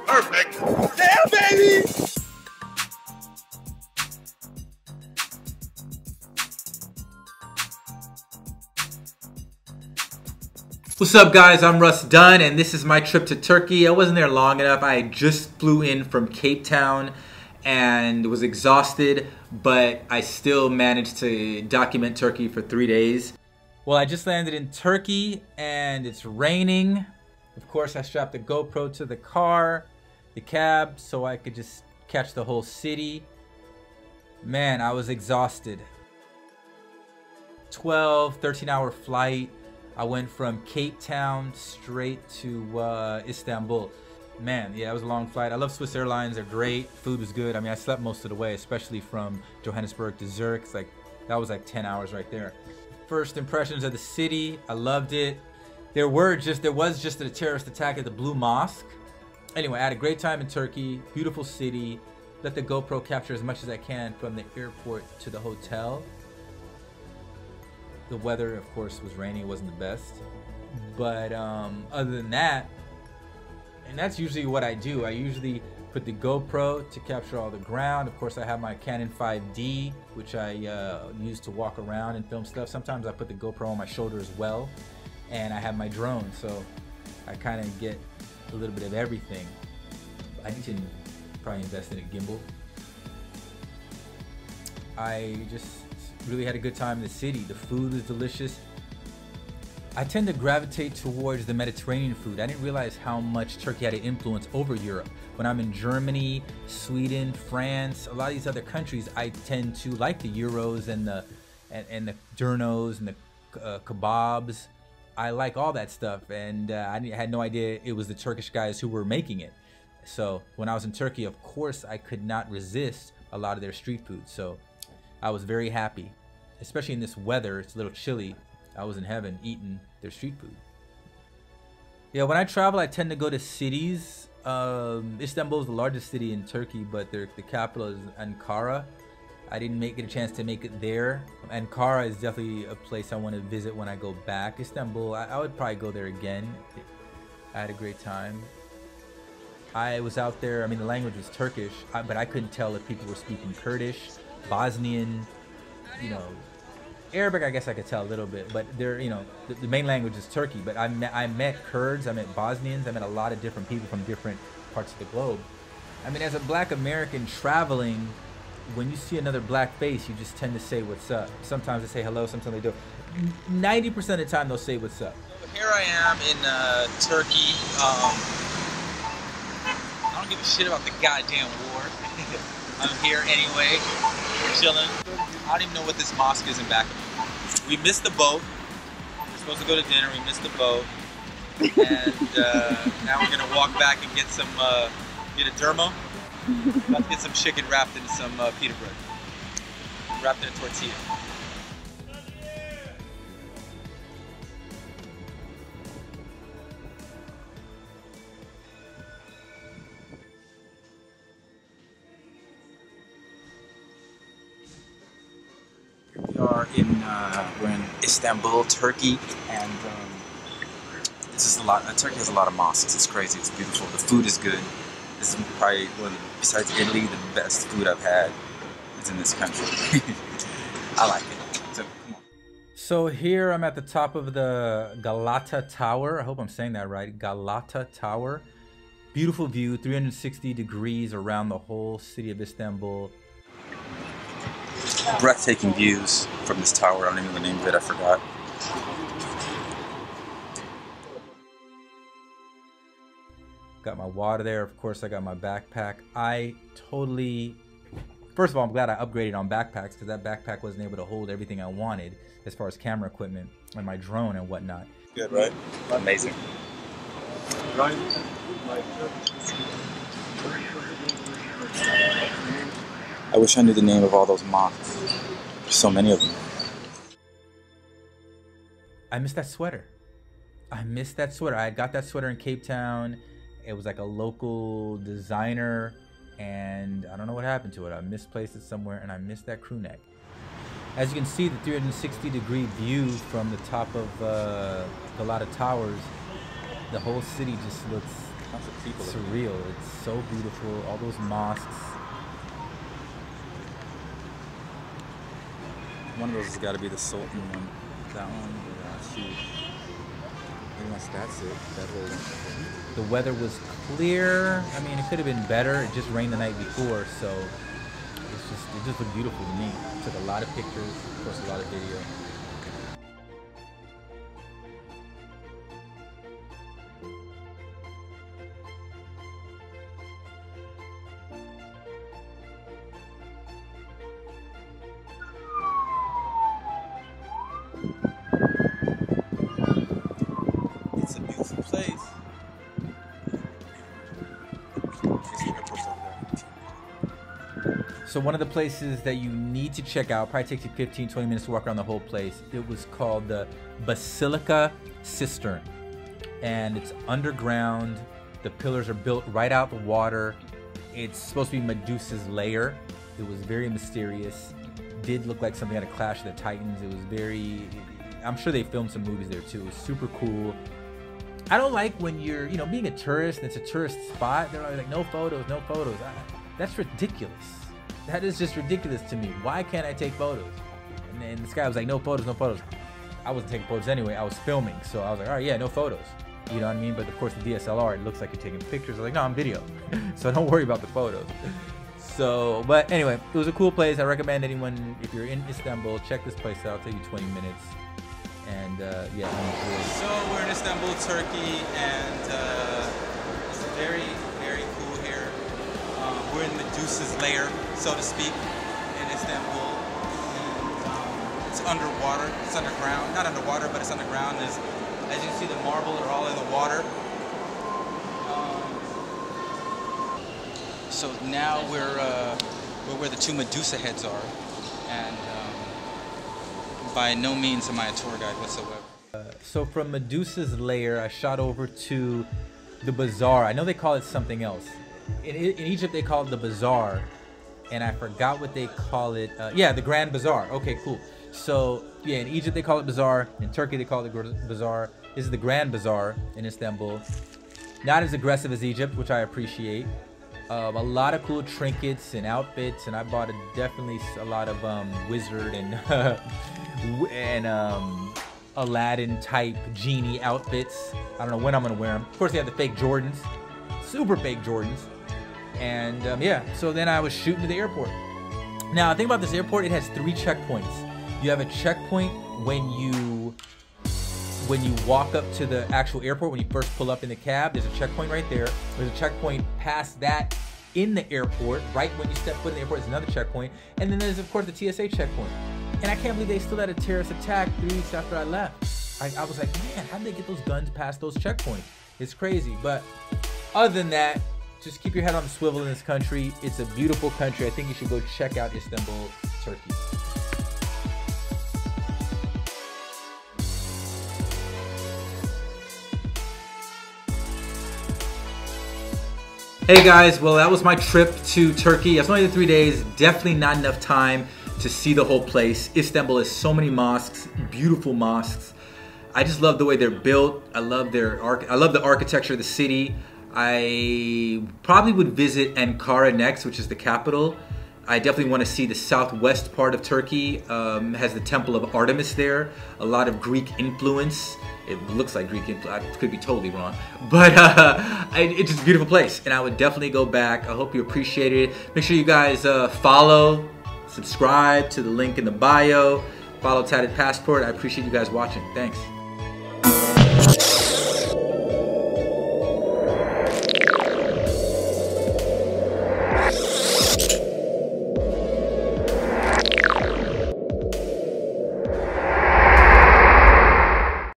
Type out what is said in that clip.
Perfect. Yeah, baby. What's up guys, I'm Russ Dunn and this is my trip to Turkey. I wasn't there long enough. I just flew in from Cape Town and was exhausted, but I still managed to document Turkey for 3 days. Well, I just landed in Turkey and it's raining. Of course, I strapped the GoPro to the car, the cab, so I could just catch the whole city. Man, I was exhausted. 13 hour flight. I went from Cape Town straight to Istanbul. Man, yeah, it was a long flight. I love Swiss Airlines. They're great. Food was good. I mean, I slept most of the way, especially from Johannesburg to Zurich. It's like, that was like 10 hours right there. First impressions of the city, I loved it. There was just a terrorist attack at the Blue Mosque. Anyway, I had a great time in Turkey. Beautiful city. Let the GoPro capture as much as I can from the airport to the hotel. The weather, of course, was rainy. It wasn't the best. But other than that, and that's usually what I do. I usually put the GoPro to capture all the ground. Of course, I have my Canon 5D, which I use to walk around and film stuff. Sometimes I put the GoPro on my shoulder as well. And I have my drone, so I kind of get a little bit of everything. I need to probably invest in a gimbal. I just really had a good time in the city. The food was delicious. I tend to gravitate towards the Mediterranean food. I didn't realize how much Turkey had an influence over Europe. When I'm in Germany, Sweden, France, a lot of these other countries, I tend to like the gyros and the durnos and the kebabs. I like all that stuff, and I had no idea it was the Turkish guys who were making it. So when I was in Turkey, of course, I could not resist a lot of their street food. So I was very happy, especially in this weather. It's a little chilly. I was in heaven eating their street food. Yeah, when I travel, I tend to go to cities. Istanbul is the largest city in Turkey, but the capital is Ankara. I didn't get a chance to make it there. Ankara is definitely a place I want to visit when I go back. Istanbul, I would probably go there again. I had a great time. I was out there, I mean, the language was Turkish, but I couldn't tell if people were speaking Kurdish, Bosnian, you know, Arabic. I guess I could tell a little bit, but they're, you know, the main language is Turkey. But I met Kurds, I met Bosnians, I met a lot of different people from different parts of the globe. I mean, as a black American traveling, when you see another black face, you just tend to say what's up. Sometimes they say hello, sometimes they don't. 90% of the time they'll say what's up. Here I am in Turkey. I don't give a shit about the goddamn war. I'm here anyway, chilling. I don't even know what this mosque is in back of me. We missed the boat. We're supposed to go to dinner. We missed the boat, and now we're gonna walk back and get some get a dermo. About to get some chicken wrapped in some pita bread, wrapped in a tortilla. We're in Istanbul, Turkey, and this is a lot. Turkey has a lot of mosques. It's crazy. It's beautiful. The food is good. This is probably besides Italy, the best food I've had is in this country. I like it. So come on. So here I'm at the top of the Galata Tower. I hope I'm saying that right. Galata Tower. Beautiful view, 360 degrees around the whole city of Istanbul. Breathtaking views from this tower. I don't even know the name of it. I forgot. Got my water there. Of course, I got my backpack. First of all, I'm glad I upgraded on backpacks because that backpack wasn't able to hold everything I wanted as far as camera equipment and my drone and whatnot. Good, right? Amazing. I wish I knew the name of all those mosques. There's so many of them. I miss that sweater. I miss that sweater. I got that sweater in Cape Town. It was like a local designer, and I don't know what happened to it. I misplaced it somewhere, and I missed that crew neck. As you can see, the 360-degree view from the top of Galata Towers, the whole city just looks surreal. It's so beautiful. All those mosques. One of those has got to be the Sultan one. That one, shoot. Unless that's it. That whole. The weather was clear. I mean, it could have been better. It just rained the night before, so it just looked beautiful to me. Took a lot of pictures, of course, a lot of video. It's a beautiful place. So one of the places that you need to check out, probably takes you 15-20 minutes to walk around the whole place. It was called the Basilica Cistern, and it's underground. The pillars are built right out the water. It's supposed to be Medusa's lair. It was very mysterious. Did look like something out of Clash of the Titans. It was very, I'm sure they filmed some movies there too. It was super cool. I don't like when you're, you know, being a tourist and it's a tourist spot, they're always like, no photos, no photos. That's ridiculous. That is just ridiculous to me. Why can't I take photos? And then this guy was like, no photos, no photos. I wasn't taking photos anyway. I was filming. So I was like, all right, yeah, no photos. You know what I mean? But of course, the DSLR, it looks like you're taking pictures. I was like, no, I'm video. So don't worry about the photos. So, but anyway, it was a cool place. I recommend anyone, if you're in Istanbul, check this place out. It'll take you 20 minutes. And yeah, enjoy. So we're in Istanbul, Turkey, and it's very, very cool here. We're in Medusa's lair, so to speak, in Istanbul. And it's underwater. It's underground. Not underwater, but it's underground. As you can see, the marble are all in the water. So now we're where the two Medusa heads are, and by no means am I a tour guide whatsoever. So from Medusa's lair, I shot over to the Bazaar. I know they call it something else. In Egypt, they call it the Bazaar, and I forgot what they call it. Yeah, the Grand Bazaar. Okay, cool. So yeah, in Egypt they call it Bazaar. In Turkey they call it the Bazaar. This is the Grand Bazaar in Istanbul. Not as aggressive as Egypt, which I appreciate. A lot of cool trinkets and outfits, and I bought definitely a lot of wizard and Aladdin type genie outfits. I don't know when I'm gonna wear them. Of course, they have the fake Jordans, super fake Jordans, and yeah. So then I was shooting to the airport. Now, the thing about this airport, it has 3 checkpoints. You have a checkpoint when you walk up to the actual airport, when you first pull up in the cab. There's a checkpoint right there. There's a checkpoint past that in the airport. Right when you step foot in the airport, there's another checkpoint. And then there's, of course, the TSA checkpoint. And I can't believe they still had a terrorist attack 3 weeks after I left. I was like, man, how did they get those guns past those checkpoints? It's crazy. But other than that, just keep your head on the swivel in this country. It's a beautiful country. I think you should go check out Istanbul, Turkey. Hey guys, well that was my trip to Turkey. It's only the 3 days, definitely not enough time to see the whole place. Istanbul has so many mosques, beautiful mosques. I just love the way they're built. I love the architecture of the city. I probably would visit Ankara next, which is the capital. I definitely want to see the southwest part of Turkey. Has the Temple of Artemis there. A lot of Greek influence. It looks like Greek influence. I could be totally wrong. But it's just a beautiful place. And I would definitely go back. I hope you appreciate it. Make sure you guys follow, subscribe to the link in the bio. Follow Tatted Passport. I appreciate you guys watching. Thanks.